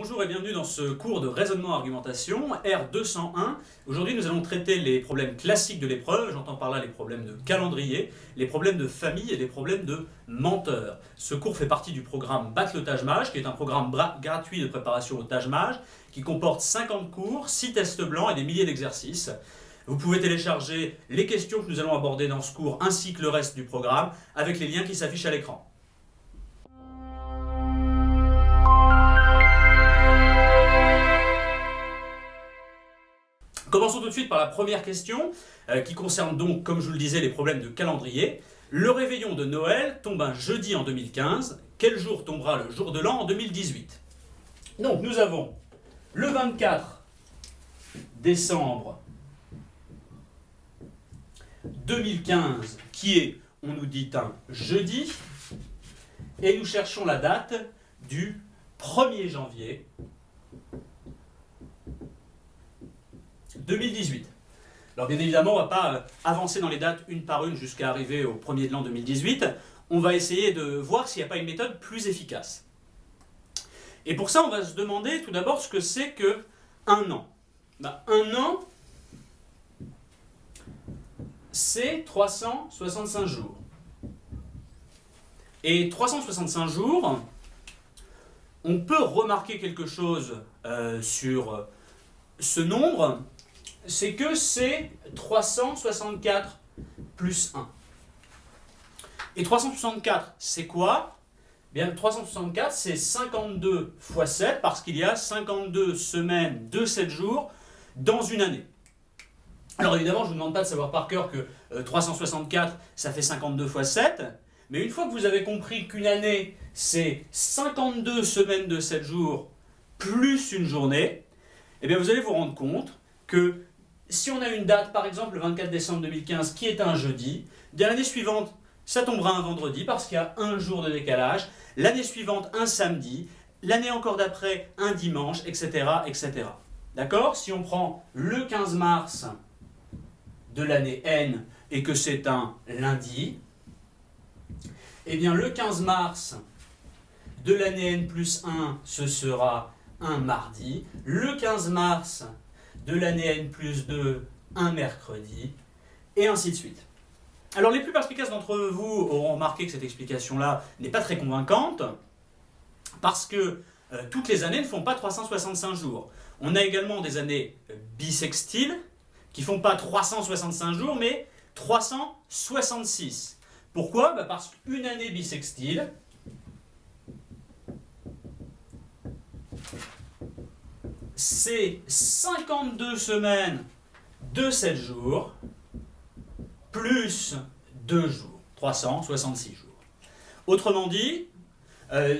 Bonjour et bienvenue dans ce cours de raisonnement-argumentation R201. Aujourd'hui, nous allons traiter les problèmes classiques de l'épreuve. J'entends par là les problèmes de calendrier, les problèmes de famille et les problèmes de menteur. Ce cours fait partie du programme Battre le Tage-Mage, qui est un programme gratuit de préparation au Tage-Mage, qui comporte 50 cours, 6 tests blancs et des milliers d'exercices. Vous pouvez télécharger les questions que nous allons aborder dans ce cours, ainsi que le reste du programme, avec les liens qui s'affichent à l'écran. Commençons tout de suite par la première question, qui concerne donc, comme je vous le disais, les problèmes de calendrier. Le réveillon de Noël tombe un jeudi en 2015. Quel jour tombera le jour de l'an en 2018? Donc nous avons le 24 décembre 2015, qui est, on nous dit, un jeudi, et nous cherchons la date du 1er janvier 2018. Alors bien évidemment, on ne va pas avancer dans les dates une par une jusqu'à arriver au 1er de l'an 2018. On va essayer de voir s'il n'y a pas une méthode plus efficace. Et pour ça, on va se demander tout d'abord ce que c'est que un an. Un an, c'est 365 jours. Et 365 jours, on peut remarquer quelque chose sur ce nombre, c'est que c'est 364 plus 1. Et 364, c'est quoi? Bien, 364, c'est 52 fois 7, parce qu'il y a 52 semaines de 7 jours dans une année. Alors évidemment, je ne vous demande pas de savoir par cœur que 364, ça fait 52 fois 7, mais une fois que vous avez compris qu'une année, c'est 52 semaines de 7 jours plus une journée, eh bien vous allez vous rendre compte que si on a une date, par exemple le 24 décembre 2015, qui est un jeudi, l'année suivante, ça tombera un vendredi parce qu'il y a un jour de décalage, l'année suivante un samedi, l'année encore d'après un dimanche, etc. etc. D'accord? Si on prend le 15 mars de l'année N et que c'est un lundi, eh bien le 15 mars de l'année N plus 1, ce sera un mardi, le 15 mars de l'année N plus 2, un mercredi, et ainsi de suite. Alors les plus perspicaces d'entre vous auront remarqué que cette explication-là n'est pas très convaincante, parce que toutes les années ne font pas 365 jours. On a également des années bissextiles, qui ne font pas 365 jours, mais 366. Pourquoi? Parce qu'une année bissextile, c'est 52 semaines de 7 jours, plus 2 jours, 366 jours. Autrement dit,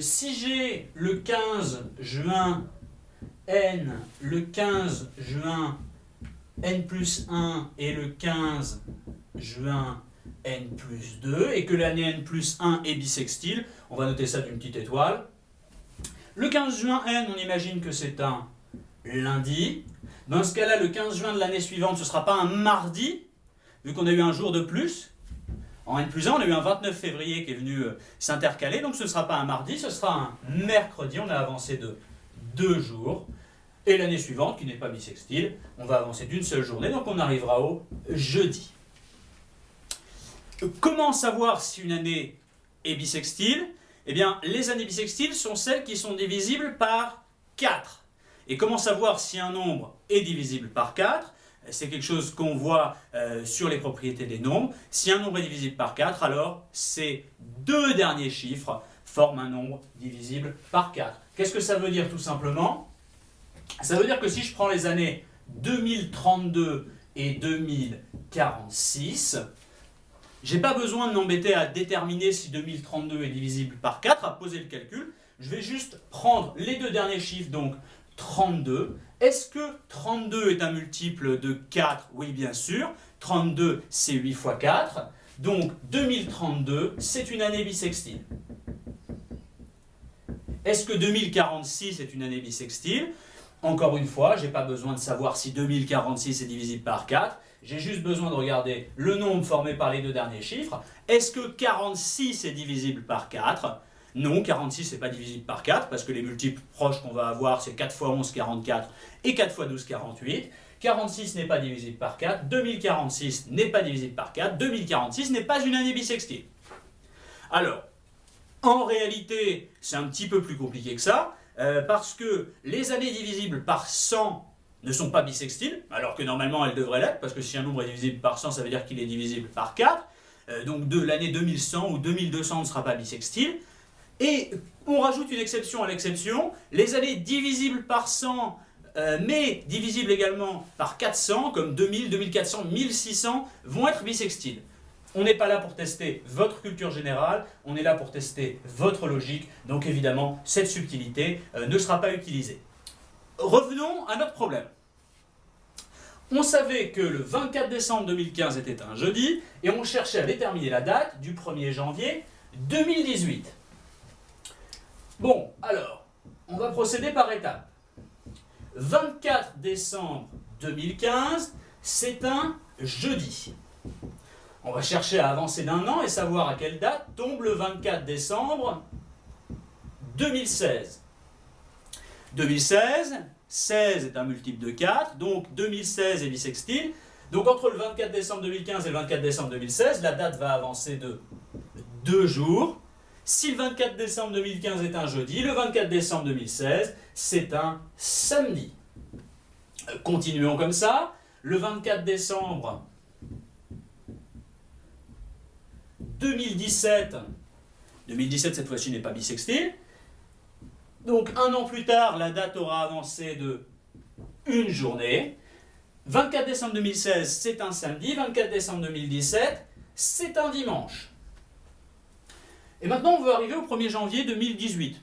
si j'ai le 15 juin N, le 15 juin N plus 1 et le 15 juin N plus 2, et que l'année N plus 1 est bissextile, on va noter ça d'une petite étoile. Le 15 juin N, on imagine que c'est un lundi. Dans ce cas-là, le 15 juin de l'année suivante, ce ne sera pas un mardi, vu qu'on a eu un jour de plus. En N plus 1, on a eu un 29 février qui est venu s'intercaler, donc ce ne sera pas un mardi, ce sera un mercredi. On a avancé de 2 jours. Et l'année suivante, qui n'est pas bissextile, on va avancer d'une seule journée, donc on arrivera au jeudi. Comment savoir si une année est bissextile? Eh bien, les années bissextiles sont celles qui sont divisibles par 4. Et comment savoir si un nombre est divisible par 4? C'est quelque chose qu'on voit sur les propriétés des nombres. Si un nombre est divisible par 4, alors ces deux derniers chiffres forment un nombre divisible par 4. Qu'est-ce que ça veut dire tout simplement? Ça veut dire que si je prends les années 2032 et 2046, je n'ai pas besoin de m'embêter à déterminer si 2032 est divisible par 4, à poser le calcul. Je vais juste prendre les deux derniers chiffres, donc 32. Est-ce que 32 est un multiple de 4? Oui, bien sûr. 32, c'est 8 fois 4. Donc 2032, c'est une année bissextile. Est-ce que 2046 est une année bissextile? Encore une fois, je n'ai pas besoin de savoir si 2046 est divisible par 4. J'ai juste besoin de regarder le nombre formé par les deux derniers chiffres. Est-ce que 46 est divisible par 4? Non, 46 n'est pas divisible par 4, parce que les multiples proches qu'on va avoir, c'est 4 fois 11, 44, et 4 fois 12, 48. 46 n'est pas divisible par 4, 2046 n'est pas divisible par 4, 2046 n'est pas une année bissextile. Alors, en réalité, c'est un petit peu plus compliqué que ça, parce que les années divisibles par 100 ne sont pas bissextiles, alors que normalement elles devraient l'être, parce que si un nombre est divisible par 100, ça veut dire qu'il est divisible par 4. Donc de l'année 2100 ou 2200 ne sera pas bissextile. Et on rajoute une exception à l'exception, les années divisibles par 100, mais divisibles également par 400, comme 2000, 2400, 1600, vont être bissextiles. On n'est pas là pour tester votre culture générale, on est là pour tester votre logique, donc évidemment, cette subtilité ne sera pas utilisée. Revenons à notre problème. On savait que le 24 décembre 2015 était un jeudi, et on cherchait à déterminer la date du 1er janvier 2018. Bon, alors, on va procéder par étapes. 24 décembre 2015, c'est un jeudi. On va chercher à avancer d'un an et savoir à quelle date tombe le 24 décembre 2016. 2016, 16 est un multiple de 4, donc 2016 est bissextile. Donc entre le 24 décembre 2015 et le 24 décembre 2016, la date va avancer de 2 jours. Si le 24 décembre 2015 est un jeudi, le 24 décembre 2016, c'est un samedi. Continuons comme ça. Le 24 décembre 2017, 2017 cette fois-ci n'est pas bissextile. Donc un an plus tard, la date aura avancé de une journée. 24 décembre 2016, c'est un samedi. 24 décembre 2017, c'est un dimanche. Et maintenant, on veut arriver au 1er janvier 2018.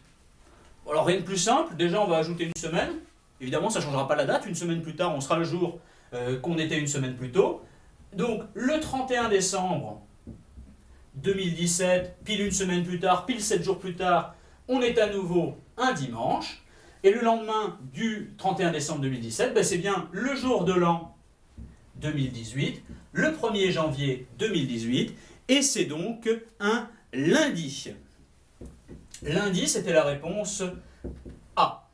Alors rien de plus simple, déjà on va ajouter une semaine. Évidemment, ça ne changera pas la date. Une semaine plus tard, on sera le jour qu'on était une semaine plus tôt. Donc le 31 décembre 2017, pile une semaine plus tard, pile 7 jours plus tard, on est à nouveau un dimanche. Et le lendemain du 31 décembre 2017, ben c'est bien le jour de l'an 2018, le 1er janvier 2018, et c'est donc un lundi. Lundi, c'était la réponse A.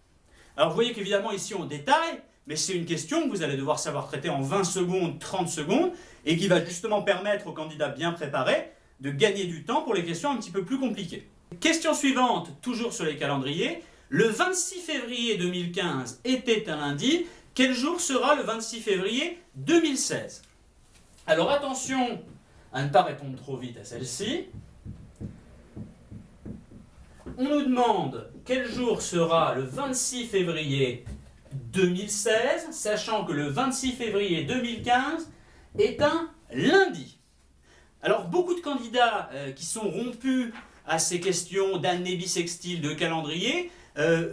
Alors vous voyez qu'évidemment ici on détaille, mais c'est une question que vous allez devoir savoir traiter en 20 secondes, 30 secondes, et qui va justement permettre aux candidats bien préparés de gagner du temps pour les questions un petit peu plus compliquées. Question suivante, toujours sur les calendriers. Le 26 février 2015 était un lundi. Quel jour sera le 26 février 2016? Alors attention à ne pas répondre trop vite à celle-ci. On nous demande quel jour sera le 26 février 2016, sachant que le 26 février 2015 est un lundi. Alors beaucoup de candidats qui sont rompus à ces questions d'année bissextile, de calendrier,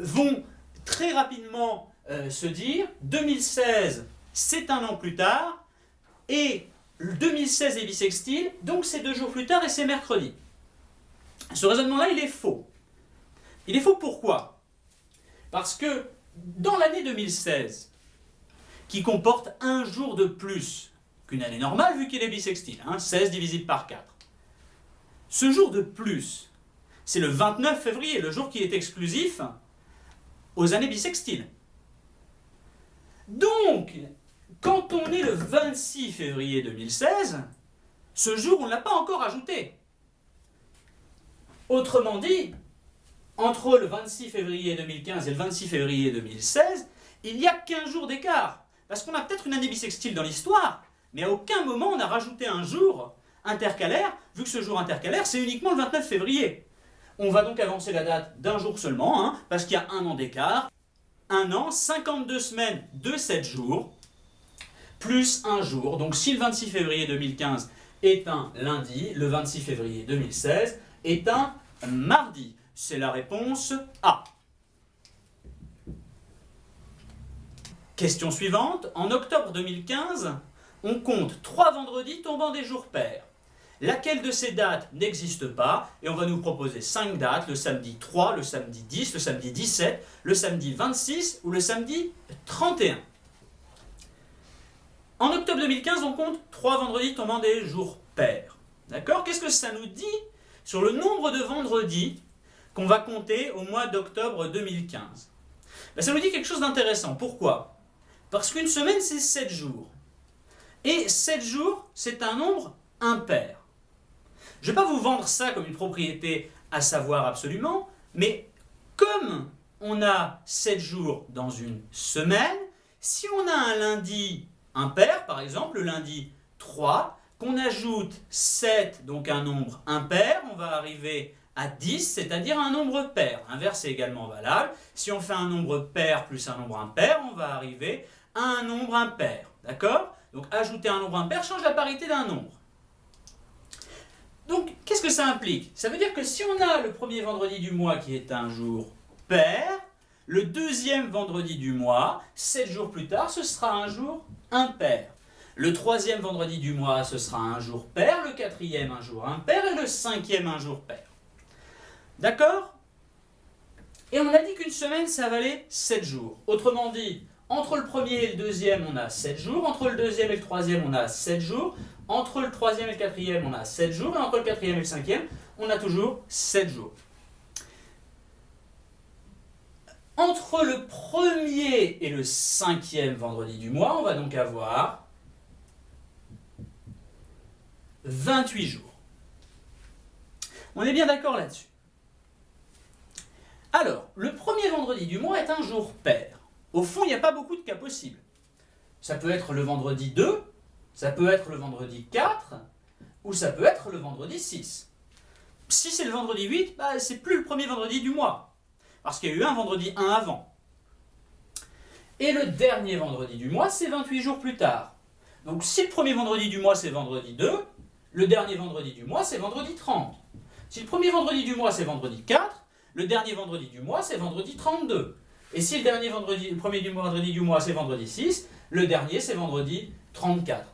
vont très rapidement se dire 2016 c'est un an plus tard et 2016 est bissextile, donc c'est 2 jours plus tard et c'est mercredi. Ce raisonnement-là, il est faux. Il est faux pourquoi? Parce que dans l'année 2016, qui comporte un jour de plus qu'une année normale vu qu'il est bissextile, 16 divisible par 4, ce jour de plus, c'est le 29 février, le jour qui est exclusif aux années bissextiles. Donc, quand on est le 26 février 2016, ce jour, on ne l'a pas encore ajouté. Autrement dit, entre le 26 février 2015 et le 26 février 2016, il y a 15 jours d'écart. Parce qu'on a peut-être une année bissextile dans l'histoire, mais à aucun moment on a rajouté un jour intercalaire, vu que ce jour intercalaire, c'est uniquement le 29 février. On va donc avancer la date d'un jour seulement, parce qu'il y a un an d'écart. Un an, 52 semaines de 7 jours, plus un jour. Donc si le 26 février 2015 est un lundi, le 26 février 2016 est un mardi. C'est la réponse A. Question suivante. En octobre 2015, on compte 3 vendredis tombant des jours pairs. Laquelle de ces dates n'existe pas? Et on va nous proposer 5 dates, le samedi 3, le samedi 10, le samedi 17, le samedi 26 ou le samedi 31. En octobre 2015, on compte 3 vendredis tombant des jours pairs. D'accord? Qu'est-ce que ça nous dit sur le nombre de vendredis qu'on va compter au mois d'octobre 2015. Ben, ça nous dit quelque chose d'intéressant. Pourquoi? Parce qu'une semaine, c'est 7 jours. Et 7 jours, c'est un nombre impair. Je ne vais pas vous vendre ça comme une propriété à savoir absolument, mais comme on a 7 jours dans une semaine, si on a un lundi impair, par exemple le lundi 3, qu'on ajoute 7, donc un nombre impair, on va arriver à 10, c'est-à-dire un nombre pair. L'inverse est également valable. Si on fait un nombre pair plus un nombre impair, on va arriver à un nombre impair. D'accord? Donc ajouter un nombre impair change la parité d'un nombre. Donc, qu'est-ce que ça implique? Ça veut dire que si on a le premier vendredi du mois qui est un jour pair, le deuxième vendredi du mois, 7 jours plus tard, ce sera un jour impair. Le troisième vendredi du mois, ce sera un jour pair, le quatrième un jour impair et le cinquième un jour pair. D'accord? Et on a dit qu'une semaine, ça valait 7 jours. Autrement dit, entre le premier et le deuxième, on a 7 jours. Entre le deuxième et le troisième, on a 7 jours. Entre le troisième et le quatrième, on a 7 jours. Et entre le quatrième et le cinquième, on a toujours 7 jours. Entre le premier et le cinquième vendredi du mois, on va donc avoir 28 jours. On est bien d'accord là-dessus. Alors, le premier vendredi du mois est un jour pair. Au fond, il n'y a pas beaucoup de cas possibles. Ça peut être le vendredi 2, ça peut être le vendredi 4, ou ça peut être le vendredi 6. Si c'est le vendredi 8, c'est plus le premier vendredi du mois, parce qu'il y a eu un vendredi 1 avant. Et le dernier vendredi du mois, c'est 28 jours plus tard. Donc si le premier vendredi du mois, c'est vendredi 2, le dernier vendredi du mois, c'est vendredi 30. Si le premier vendredi du mois, c'est vendredi 4, le dernier vendredi du mois, c'est vendredi 32. Et si le premier vendredi du mois, c'est vendredi 6, le dernier, c'est vendredi 34.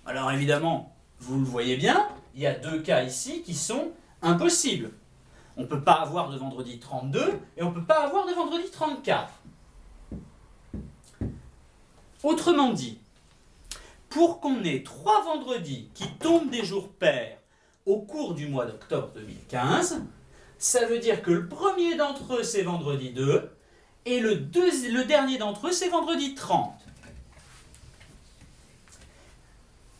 Alors évidemment, vous le voyez bien, il y a deux cas ici qui sont impossibles. On ne peut pas avoir de vendredi 32 et on ne peut pas avoir de vendredi 34. Autrement dit, pour qu'on ait 3 vendredis qui tombent des jours pairs au cours du mois d'octobre 2015, ça veut dire que le premier d'entre eux, c'est vendredi 2, et le dernier d'entre eux, c'est vendredi 30.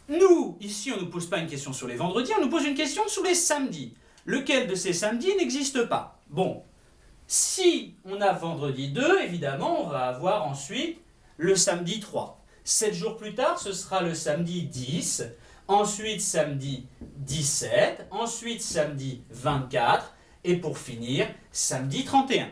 Nous, ici, on ne nous pose pas une question sur les vendredis, on nous pose une question sur les samedis. Lequel de ces samedis n'existe pas? Bon, si on a vendredi 2, évidemment, on va avoir ensuite le samedi 3. 7 jours plus tard, ce sera le samedi 10, ensuite samedi 17, ensuite samedi 24, et pour finir, samedi 31.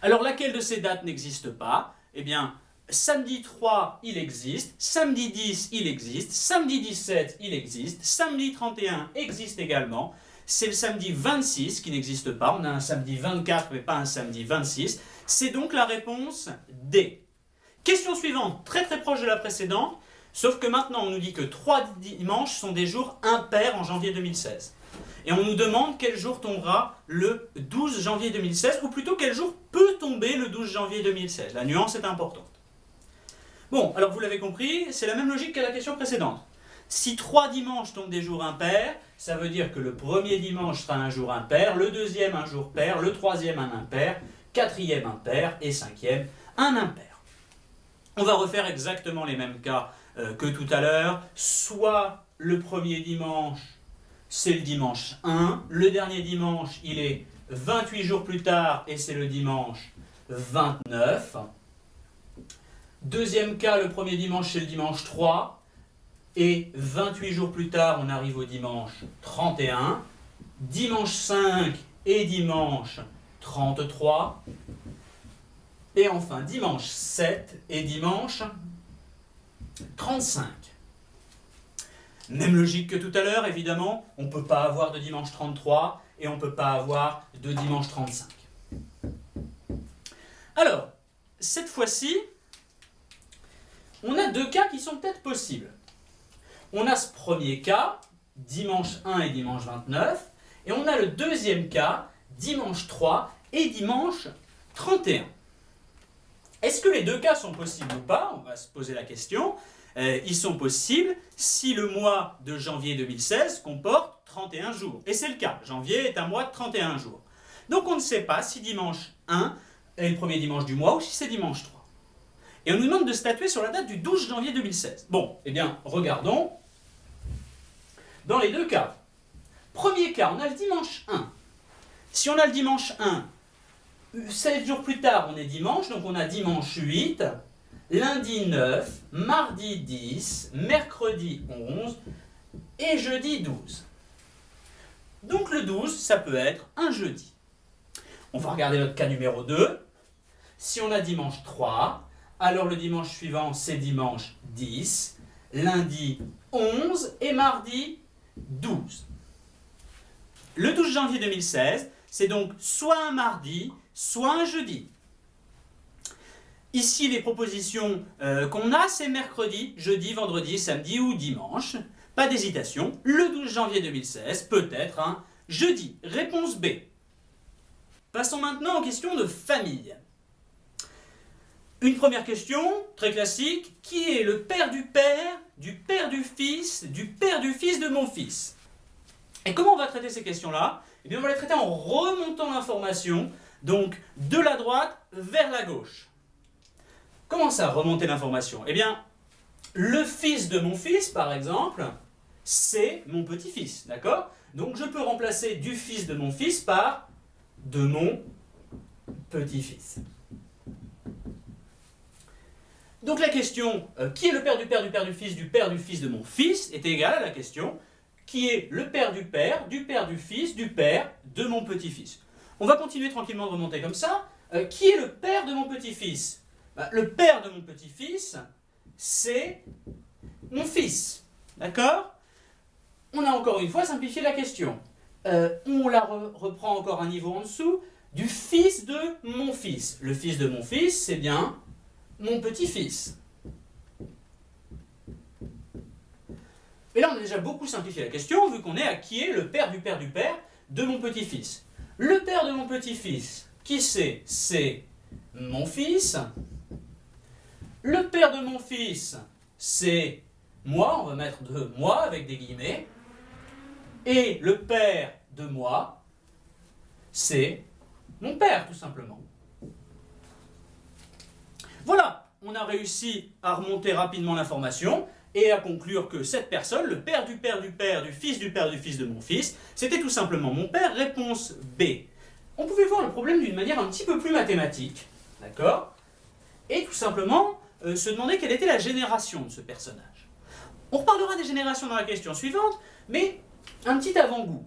Alors, laquelle de ces dates n'existe pas? Eh bien, samedi 3, il existe, samedi 10, il existe, samedi 17, il existe, samedi 31 existe également, c'est le samedi 26 qui n'existe pas, on a un samedi 24 mais pas un samedi 26, c'est donc la réponse D. Question suivante, très très proche de la précédente, sauf que maintenant on nous dit que 3 dimanches sont des jours impairs en janvier 2016. Et on nous demande quel jour tombera le 12 janvier 2016, ou plutôt quel jour peut tomber le 12 janvier 2016. La nuance est importante. Bon, alors vous l'avez compris, c'est la même logique qu'à la question précédente. Si 3 dimanches tombent des jours impairs, ça veut dire que le premier dimanche sera un jour impair, le deuxième un jour pair, le troisième un impair, quatrième impair et cinquième un impair. On va refaire exactement les mêmes cas que tout à l'heure. Soit le premier dimanche, c'est le dimanche 1, le dernier dimanche, il est 28 jours plus tard et c'est le dimanche 29. Deuxième cas, le premier dimanche, c'est le dimanche 3, et 28 jours plus tard, on arrive au dimanche 31. Dimanche 5 et dimanche 33. Et enfin, dimanche 7 et dimanche 35. Même logique que tout à l'heure, évidemment, on ne peut pas avoir de dimanche 33 et on ne peut pas avoir de dimanche 35. Alors, cette fois-ci, on a deux cas qui sont peut-être possibles. On a ce premier cas, dimanche 1 et dimanche 29, et on a le deuxième cas, dimanche 3 et dimanche 31. Est-ce que les deux cas sont possibles ou pas? On va se poser la question. ils sont possibles si le mois de janvier 2016 comporte 31 jours. Et c'est le cas, janvier est un mois de 31 jours. Donc on ne sait pas si dimanche 1 est le premier dimanche du mois ou si c'est dimanche 3. Et on nous demande de statuer sur la date du 12 janvier 2016. Bon, eh bien, regardons. Dans les deux cas. Premier cas, on a le dimanche 1. Si on a le dimanche 1, 7 jours plus tard, on est dimanche, donc on a dimanche 8, lundi 9, mardi 10, mercredi 11 et jeudi 12. Donc le 12, ça peut être un jeudi. On va regarder notre cas numéro 2. Si on a dimanche 3, alors le dimanche suivant, c'est dimanche 10, lundi 11 et mardi 12. Le 12 janvier 2016, c'est donc soit un mardi, soit un jeudi. Ici, les propositions qu'on a, c'est mercredi, jeudi, vendredi, samedi ou dimanche. Pas d'hésitation, le 12 janvier 2016 peut être un jeudi. Réponse B. Passons maintenant aux questions de famille. Une première question, très classique, qui est le père du père du fils, du père du fils de mon fils? Et comment on va traiter ces questions-là? Eh bien, on va les traiter en remontant l'information, donc de la droite vers la gauche. Comment ça, remonter l'information? Eh bien, le fils de mon fils, par exemple, c'est mon petit-fils, d'accord? Donc, je peux remplacer du fils de mon fils par de mon petit-fils. Donc la question qui est le père du père du père du fils de mon fils est égale à la question qui est le père du fils, du père de mon petit-fils. On va continuer tranquillement de remonter comme ça. Qui est le père de mon petit-fils? Le père de mon petit-fils, c'est mon fils. D'accord? On a encore une fois simplifié la question. On la reprend encore un niveau en dessous. Du fils de mon fils. Le fils de mon fils, c'est bien mon petit-fils. Et là, on a déjà beaucoup simplifié la question, vu qu'on est à qui est le père du père de mon petit-fils. Le père de mon petit-fils, qui c'est? C'est mon fils. Le père de mon fils, c'est moi, on va mettre de moi avec des guillemets. Et le père de moi, c'est mon père, tout simplement. Voilà, on a réussi à remonter rapidement l'information et à conclure que cette personne, le père du fils de mon fils, c'était tout simplement mon père. Réponse B. On pouvait voir le problème d'une manière un petit peu plus mathématique, d'accord? Et tout simplement se demander quelle était la génération de ce personnage. On reparlera des générations dans la question suivante, mais un petit avant-goût.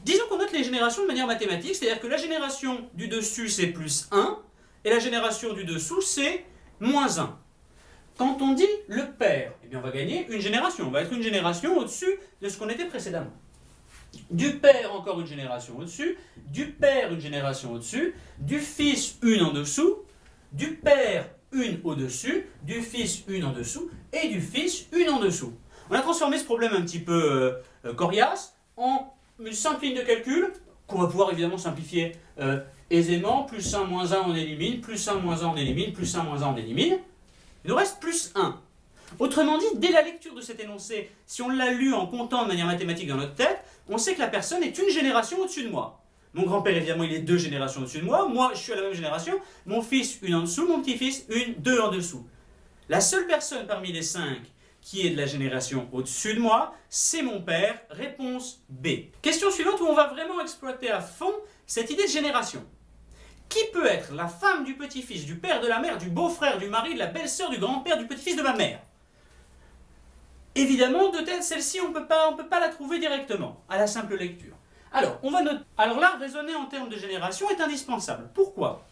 Disons qu'on note les générations de manière mathématique, c'est-à-dire que la génération du dessus c'est plus 1, et la génération du dessous, c'est moins 1. Quand on dit le père, eh bien on va gagner une génération. On va être une génération au-dessus de ce qu'on était précédemment. Du père, encore une génération au-dessus. Du père, une génération au-dessus. Du fils, une en dessous. Du père, une au-dessus. Du fils, une en dessous. Et du fils, une en dessous. On a transformé ce problème un petit peu coriace en une simple ligne de calcul qu'on va pouvoir évidemment simplifier aisément. Plus 1, moins 1, on élimine. Plus 1, moins 1, on élimine. Plus 1, moins 1, on élimine. Il nous reste plus 1. Autrement dit, dès la lecture de cet énoncé, si on l'a lu en comptant de manière mathématique dans notre tête, on sait que la personne est une génération au-dessus de moi. Mon grand-père, évidemment, il est 2 générations au-dessus de moi. Moi, je suis à la même génération. Mon fils, une en dessous. Mon petit-fils, 2 en dessous. La seule personne parmi les 5 qui est de la génération au-dessus de moi, c'est mon père. Réponse B. Question suivante où on va vraiment exploiter à fond cette idée de génération. Qui peut être la femme du petit-fils, du père, de la mère, du beau-frère, du mari, de la belle-sœur, du grand-père, du petit-fils de ma mère? Évidemment, de tête, celle-ci, on peut pas la trouver directement, à la simple lecture. Alors, on va noter. Alors là, raisonner en termes de génération est indispensable. Pourquoi?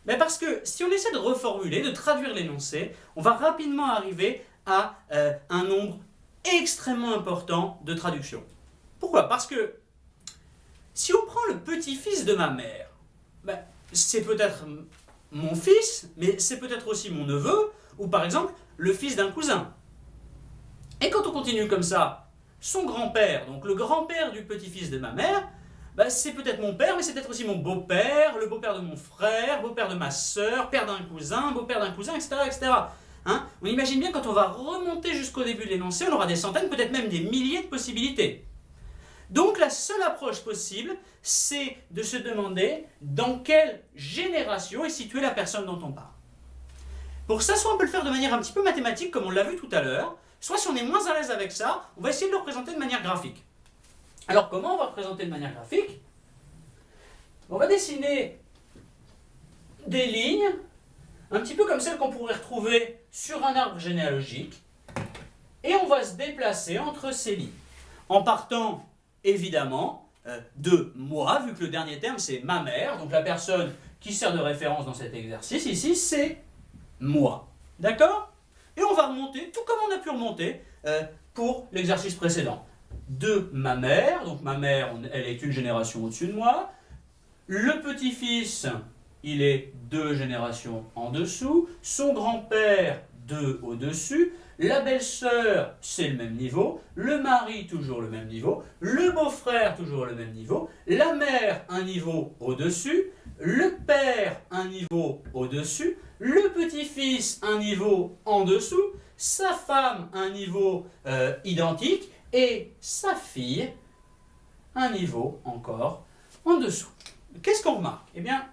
Parce que si on essaie de reformuler, de traduire l'énoncé, on va rapidement arriver à un nombre extrêmement important de traductions. Pourquoi? Parce que si on prend le petit-fils de ma mère, c'est peut-être mon fils, mais c'est peut-être aussi mon neveu, ou par exemple, le fils d'un cousin. Et quand on continue comme ça, son grand-père, donc le grand-père du petit-fils de ma mère, c'est peut-être mon père, mais c'est peut-être aussi mon beau-père, le beau-père de mon frère, beau-père de ma sœur, père d'un cousin, beau-père d'un cousin, etc., etc. Hein? On imagine bien quand on va remonter jusqu'au début de l'énoncé, on aura des centaines, peut-être même des milliers de possibilités. Donc la seule approche possible, c'est de se demander dans quelle génération est située la personne dont on parle. Pour ça, soit on peut le faire de manière un petit peu mathématique, comme on l'a vu tout à l'heure, soit si on est moins à l'aise avec ça, on va essayer de le représenter de manière graphique. Alors comment on va représenter de manière graphique? On va dessiner des lignes, un petit peu comme celles qu'on pourrait retrouver sur un arbre généalogique, et on va se déplacer entre ces lignes, en partant évidemment de moi, vu que le dernier terme c'est ma mère, donc la personne qui sert de référence dans cet exercice ici c'est moi. D'accord? Et on va remonter, tout comme on a pu remonter pour l'exercice précédent. De ma mère, donc ma mère, elle est une génération au-dessus de moi. Le petit-fils, il est 2 générations en dessous. Son grand-père, 2 au-dessus. La belle-sœur, c'est le même niveau. Le mari, toujours le même niveau. Le beau-frère, toujours le même niveau. La mère, un niveau au-dessus. Le père, un niveau au-dessus. Le petit-fils, un niveau en dessous. Sa femme, un niveau identique. Et sa fille, un niveau encore en dessous. Qu'est-ce qu'on remarque? Eh bien,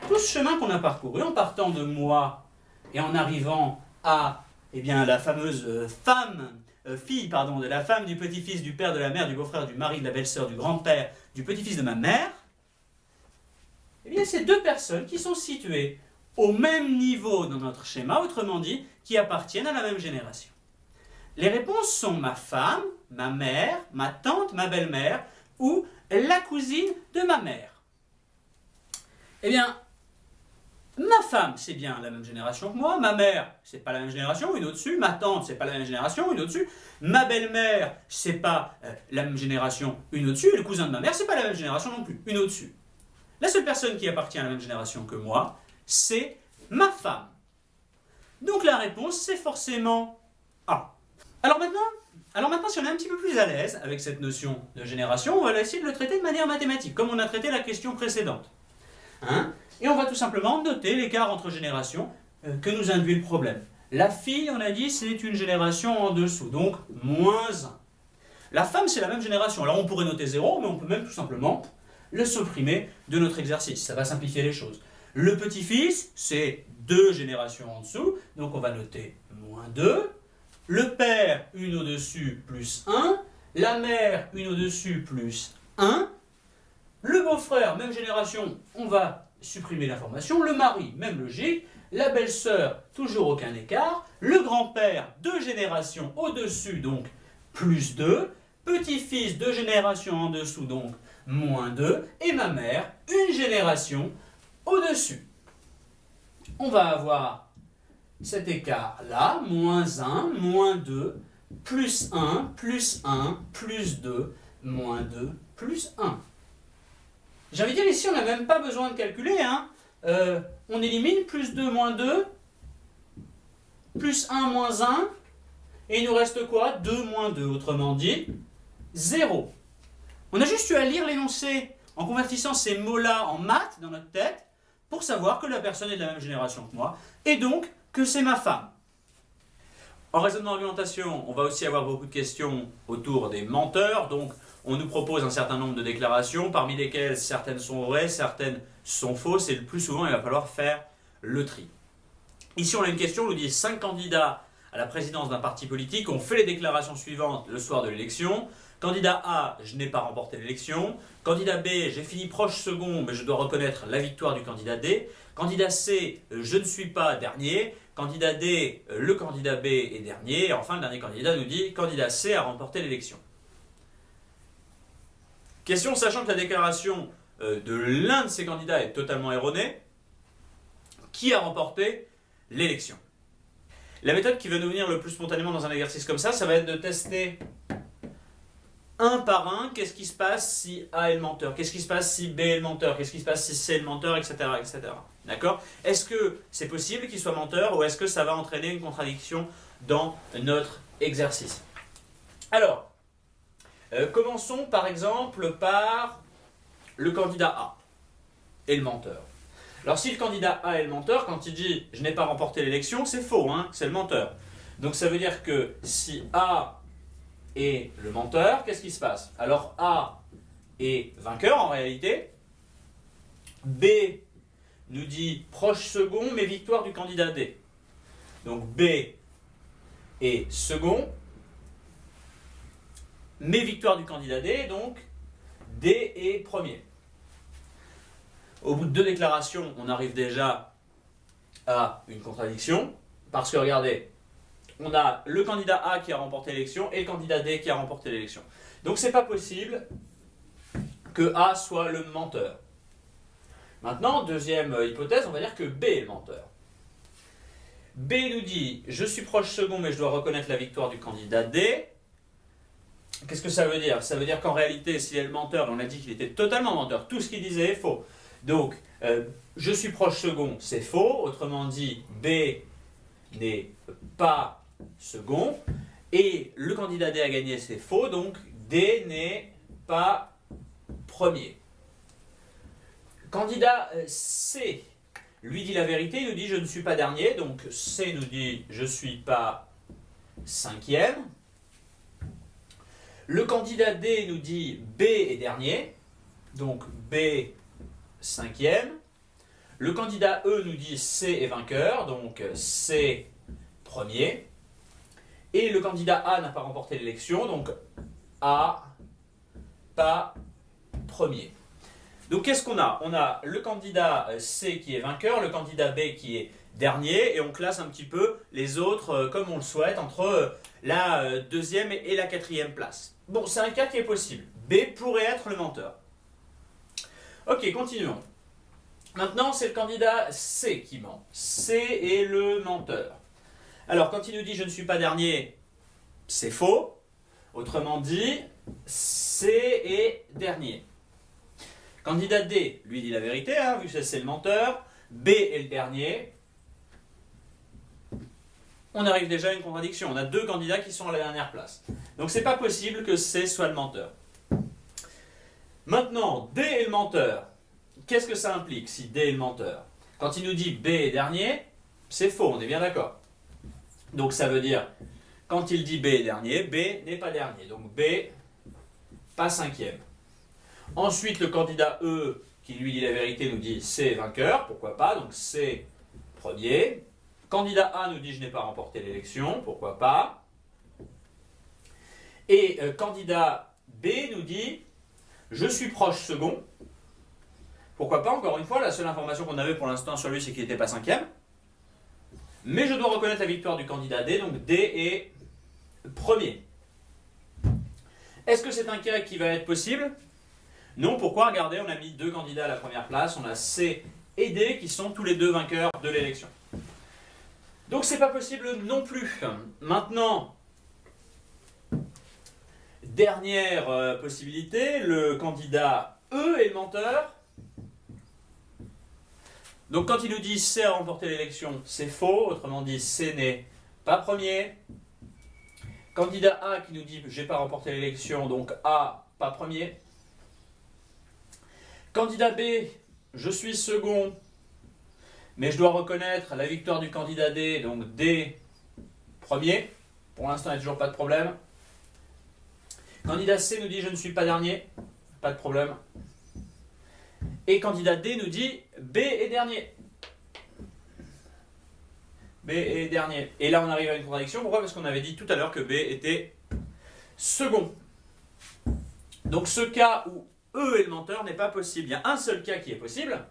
tout ce chemin qu'on a parcouru, en partant de moi et en arrivant à la fameuse fille de la femme, du petit-fils, du père, de la mère, du beau-frère, du mari, de la belle-sœur, du grand-père, du petit-fils de ma mère, eh bien, c'est 2 personnes qui sont situées au même niveau dans notre schéma, autrement dit, qui appartiennent à la même génération. Les réponses sont ma femme, ma mère, ma tante, ma belle-mère ou la cousine de ma mère. Eh bien, ma femme, c'est bien la même génération que moi. Ma mère, c'est pas la même génération, une au-dessus. Ma tante, c'est pas la même génération, une au-dessus. Ma belle-mère, c'est pas la même génération, une au-dessus. Et le cousin de ma mère, c'est pas la même génération non plus, une au-dessus. La seule personne qui appartient à la même génération que moi, c'est ma femme. Donc la réponse, c'est forcément A. Alors maintenant, si on est un petit peu plus à l'aise avec cette notion de génération, on va essayer de le traiter de manière mathématique, comme on a traité la question précédente. Et on va tout simplement noter l'écart entre générations que nous induit le problème. La fille, on a dit, c'est une génération en dessous, donc moins 1. La femme, c'est la même génération. Alors on pourrait noter 0, mais on peut même tout simplement le supprimer de notre exercice. Ça va simplifier les choses. Le petit-fils, c'est 2 générations en dessous, donc on va noter moins 2. Le père, une au-dessus, plus 1. La mère, une au-dessus, plus 1. Le beau-frère, même génération, on va supprimer l'information. Le mari, même logique. La belle-sœur, toujours aucun écart. Le grand-père, 2 générations au-dessus, donc plus 2. Petit-fils, 2 générations en dessous, donc moins 2. Et ma mère, une génération au-dessus. On va avoir cet écart-là, moins 1, moins 2, plus 1, plus 1, plus 2, moins 2, plus 1. J'ai envie de dire, ici, on n'a même pas besoin de calculer. On élimine plus 2, moins 2, plus 1, moins 1, et il nous reste quoi? 2, moins 2, autrement dit, 0. On a juste eu à lire l'énoncé en convertissant ces mots-là en maths dans notre tête pour savoir que la personne est de la même génération que moi, et donc que c'est ma femme. En raisonnement d'argumentation, on va aussi avoir beaucoup de questions autour des menteurs, donc on nous propose un certain nombre de déclarations, parmi lesquelles certaines sont vraies, certaines sont fausses, et le plus souvent il va falloir faire le tri. Ici on a une question, on nous dit 5 candidats à la présidence d'un parti politique ont fait les déclarations suivantes le soir de l'élection. Candidat A, je n'ai pas remporté l'élection. Candidat B, j'ai fini proche second, mais je dois reconnaître la victoire du candidat D. Candidat C, je ne suis pas dernier. Candidat D, le candidat B est dernier. Et enfin, le dernier candidat nous dit candidat C a remporté l'élection. Question, sachant que la déclaration de l'un de ces candidats est totalement erronée, qui a remporté l'élection? La méthode qui va nous venir le plus spontanément dans un exercice comme ça va être de tester un par un, qu'est-ce qui se passe si A est le menteur, qu'est-ce qui se passe si B est le menteur, qu'est-ce qui se passe si C est le menteur, etc. etc. D'accord? Est-ce que c'est possible qu'il soit menteur ou est-ce que ça va entraîner une contradiction dans notre exercice? Alors, commençons par exemple par le candidat A et le menteur. Alors si le candidat A est le menteur, quand il dit « je n'ai pas remporté l'élection », c'est faux, hein, c'est le menteur. Donc ça veut dire que si A est le menteur, qu'est-ce qui se passe? Alors A est vainqueur en réalité, B nous dit proche second mais victoire du candidat D. Donc B est second, mais victoire du candidat D, donc D est premier. Au bout de 2 déclarations, on arrive déjà à une contradiction, parce que regardez, on a le candidat A qui a remporté l'élection et le candidat D qui a remporté l'élection. Donc c'est pas possible que A soit le menteur. Maintenant, deuxième hypothèse, on va dire que B est le menteur. B nous dit « je suis proche second mais je dois reconnaître la victoire du candidat D ». Qu'est-ce que ça veut dire? Ça veut dire qu'en réalité, s'il est le menteur, on a dit qu'il était totalement menteur, tout ce qu'il disait est faux. Donc, je suis proche second, c'est faux, autrement dit, B n'est pas second, et le candidat D a gagné, c'est faux, donc D n'est pas premier. Candidat C, lui dit la vérité, il nous dit je ne suis pas dernier, donc C nous dit je ne suis pas cinquième. Le candidat D nous dit B est dernier, donc B cinquième. Le candidat E nous dit C est vainqueur, donc C premier. Et le candidat A n'a pas remporté l'élection, donc A pas premier. Donc qu'est-ce qu'on a? On a le candidat C qui est vainqueur, le candidat B qui est dernier, et on classe un petit peu les autres comme on le souhaite entre la deuxième et la quatrième place. Bon, c'est un cas qui est possible. B pourrait être le menteur. Ok, continuons. Maintenant, c'est le candidat C qui ment. C est le menteur. Alors, quand il nous dit « je ne suis pas dernier », c'est faux. Autrement dit, C est dernier. Candidat D, lui dit la vérité, hein, vu que c'est le menteur. B est le dernier. On arrive déjà à une contradiction. On a 2 candidats qui sont à la dernière place. Donc c'est pas possible que C soit le menteur. Maintenant, D est le menteur. Qu'est-ce que ça implique si D est le menteur? Quand il nous dit B est dernier, c'est faux, on est bien d'accord. Donc ça veut dire, quand il dit B est dernier, B n'est pas dernier. Donc B, pas cinquième. Ensuite, le candidat E, qui lui dit la vérité, nous dit C est vainqueur, pourquoi pas, donc C premier. Candidat A nous dit je n'ai pas remporté l'élection, pourquoi pas. Et candidat B nous dit je suis proche second, pourquoi pas, encore une fois, la seule information qu'on avait pour l'instant sur lui c'est qu'il n'était pas cinquième. Mais je dois reconnaître la victoire du candidat D, donc D est premier. Est-ce que c'est un cas qui va être possible? Non, pourquoi? Regardez, on a mis 2 candidats à la première place, on a C et D qui sont tous les 2 vainqueurs de l'élection. Donc c'est pas possible non plus. Maintenant, dernière possibilité, le candidat E est le menteur. Donc quand il nous dit C a remporté l'élection, c'est faux, autrement dit C n'est pas premier. Candidat A qui nous dit j'ai pas remporté l'élection, donc A pas premier. Candidat B, je suis second, mais je dois reconnaître la victoire du candidat D, donc D premier. Pour l'instant, il n'y a toujours pas de problème. Candidat C nous dit je ne suis pas dernier, pas de problème. Et candidat D nous dit B est dernier. B est dernier. Et là, on arrive à une contradiction. Pourquoi? Parce qu'on avait dit tout à l'heure que B était second. Donc ce cas où E est le menteur n'est pas possible. Il y a un seul cas qui est possible.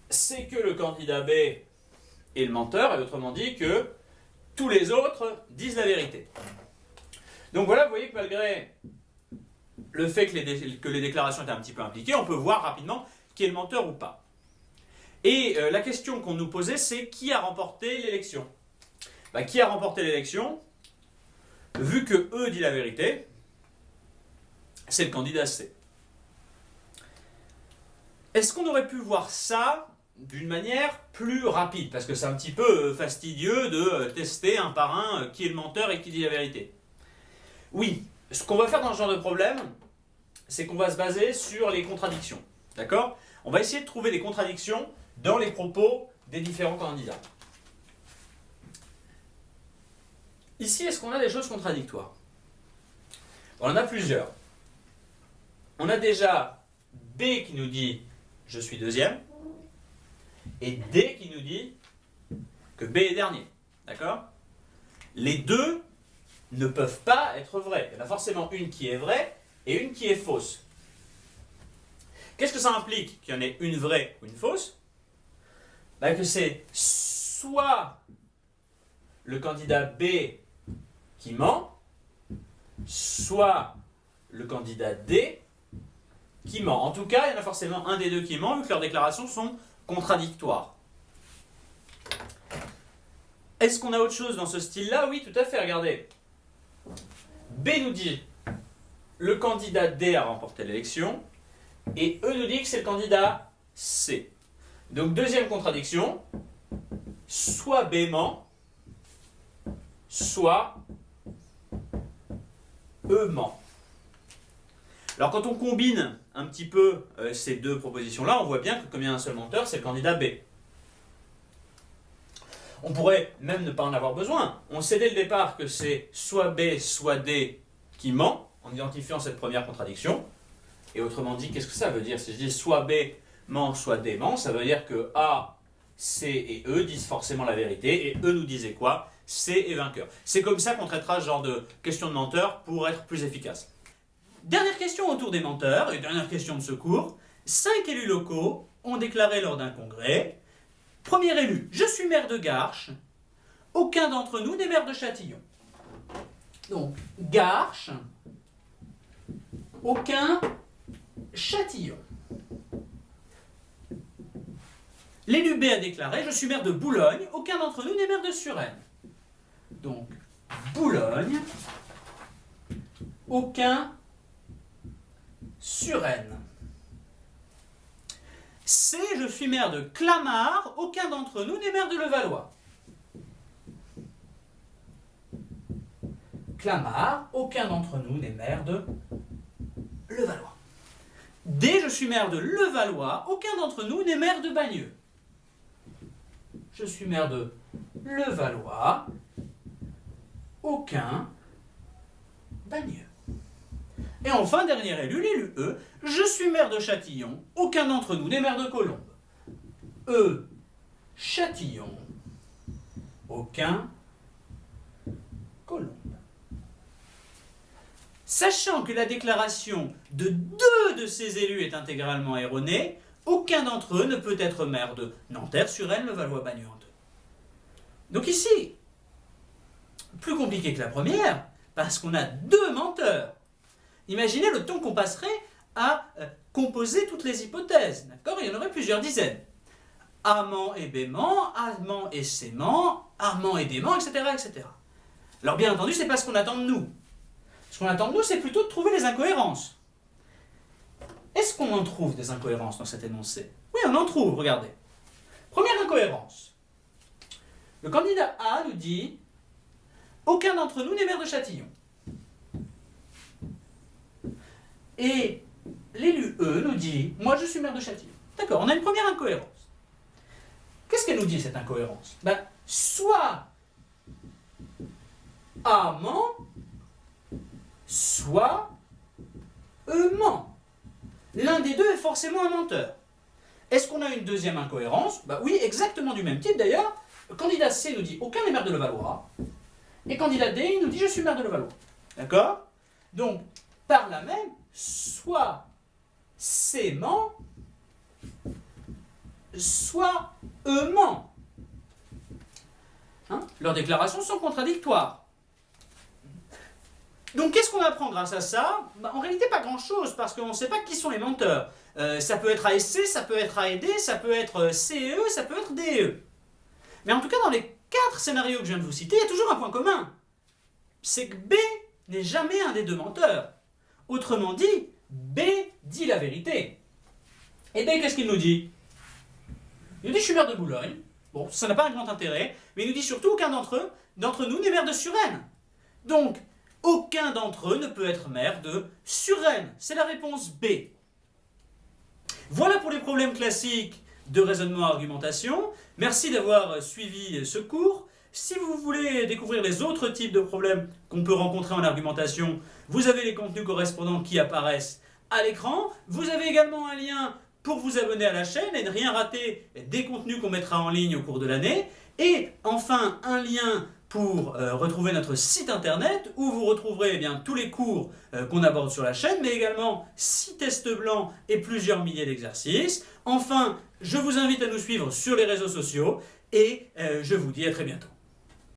C'est que le candidat B est le menteur, et autrement dit que tous les autres disent la vérité. Donc voilà, vous voyez que malgré le fait que les déclarations étaient un petit peu impliquées, on peut voir rapidement qui est le menteur ou pas. Et la question qu'on nous posait, c'est qui a remporté l'élection? Qui a remporté l'élection? Vu que E dit la vérité, c'est le candidat C. Est-ce qu'on aurait pu voir ça d'une manière plus rapide? Parce que c'est un petit peu fastidieux de tester un par un qui est le menteur et qui dit la vérité. Oui, ce qu'on va faire dans ce genre de problème, c'est qu'on va se baser sur les contradictions. D'accord? On va essayer de trouver des contradictions dans les propos des différents candidats. Ici, est-ce qu'on a des choses contradictoires? On en a plusieurs. On a déjà B qui nous dit « je suis deuxième » et D qui nous dit que B est dernier. D'accord? Les deux ne peuvent pas être vrais. Il y en a forcément une qui est vraie et une qui est fausse. Qu'est-ce que ça implique qu'il y en ait une vraie ou une fausse? Que c'est soit le candidat B qui ment, soit le candidat D qui ment. En tout cas, il y en a forcément un des deux qui ment, vu que leurs déclarations sont contradictoires. Est-ce qu'on a autre chose dans ce style-là? Oui, tout à fait, regardez. B nous dit le candidat D a remporté l'élection, et E nous dit que c'est le candidat C. Donc deuxième contradiction, soit B ment, soit E ment. Alors quand on combine un petit peu ces deux propositions-là, on voit bien que comme il y a un seul menteur, c'est le candidat B. On pourrait même ne pas en avoir besoin. On sait dès le départ que c'est soit B, soit D qui ment, en identifiant cette première contradiction. Et autrement dit, qu'est-ce que ça veut dire? Si je dis soit B ment, soit D ment, ça veut dire que A, C et E disent forcément la vérité, et E nous disait quoi? C est vainqueur. C'est comme ça qu'on traitera ce genre de question de menteur pour être plus efficace. Dernière question autour des menteurs, et dernière question de ce cours. 5 élus locaux ont déclaré lors d'un congrès: premier élu, je suis maire de Garches, aucun d'entre nous n'est maire de Châtillon. Donc, Garches, aucun, Châtillon. L'élu B a déclaré: je suis maire de Boulogne, aucun d'entre nous n'est maire de Suresnes. Donc, Boulogne, aucun, Suresnes. C, je suis maire de Clamart, aucun d'entre nous n'est maire de Levallois. Clamart, aucun d'entre nous n'est maire de Levallois. D, je suis maire de Levallois, aucun d'entre nous n'est maire de Bagneux. Je suis maire de Levallois, aucun Bagneux. Et enfin, dernier élu, l'élu E, je suis maire de Châtillon, aucun d'entre nous n'est maire de Colombes. E, Châtillon, aucun Colombes. Sachant que la déclaration de 2 de ces élus est intégralement erronée, aucun d'entre eux ne peut être maire de Nanterre, Suresnes, Levallois, Bagneux en 2. Donc ici, plus compliqué que la première, parce qu'on a 2 menteurs. Imaginez le temps qu'on passerait à composer toutes les hypothèses. D'accord? Il y en aurait plusieurs dizaines. A ment et B ment, A ment et C ment, A ment et D ment, etc., etc. Alors bien entendu, ce n'est pas ce qu'on attend de nous. Ce qu'on attend de nous, c'est plutôt de trouver les incohérences. Est-ce qu'on en trouve des incohérences dans cet énoncé? Oui, on en trouve, regardez. Première incohérence. Le candidat A nous dit « aucun d'entre nous n'est maire de Châtillon ». Et l'élu E nous dit « moi je suis maire de Châtillon ». D'accord, on a une première incohérence. Qu'est-ce qu'elle nous dit, cette incohérence? Soit A ment, soit E ment. L'un des deux est forcément un menteur. Est-ce qu'on a une deuxième incohérence? Oui, exactement du même type d'ailleurs. Le candidat C nous dit « aucun n'est maire de Levallois ». Et candidat D nous dit « je suis maire de Levallois ». D'accord? Donc, par là même, soit C ment, soit E ment. Leurs déclarations sont contradictoires. Donc qu'est-ce qu'on apprend grâce à ça? En réalité pas grand-chose, parce qu'on ne sait pas qui sont les menteurs. Ça peut être A et C, ça peut être A et D, ça peut être C et E, ça peut être D et E. Mais en tout cas, dans les 4 scénarios que je viens de vous citer, il y a toujours un point commun. C'est que B n'est jamais un des 2 menteurs. Autrement dit, B dit la vérité. Et B, qu'est-ce qu'il nous dit? Il nous dit « je suis maire de Boulogne ». Bon, ça n'a pas un grand intérêt, mais il nous dit surtout « aucun d'entre nous n'est maire de Suresnes ». Donc, aucun d'entre eux ne peut être maire de Suresnes. C'est la réponse B. Voilà pour les problèmes classiques de raisonnement-argumentation. Merci d'avoir suivi ce cours. Si vous voulez découvrir les autres types de problèmes qu'on peut rencontrer en argumentation, vous avez les contenus correspondants qui apparaissent à l'écran. Vous avez également un lien pour vous abonner à la chaîne et ne rien rater des contenus qu'on mettra en ligne au cours de l'année. Et enfin, un lien pour retrouver notre site internet où vous retrouverez tous les cours qu'on aborde sur la chaîne, mais également 6 tests blancs et plusieurs milliers d'exercices. Enfin, je vous invite à nous suivre sur les réseaux sociaux et je vous dis à très bientôt.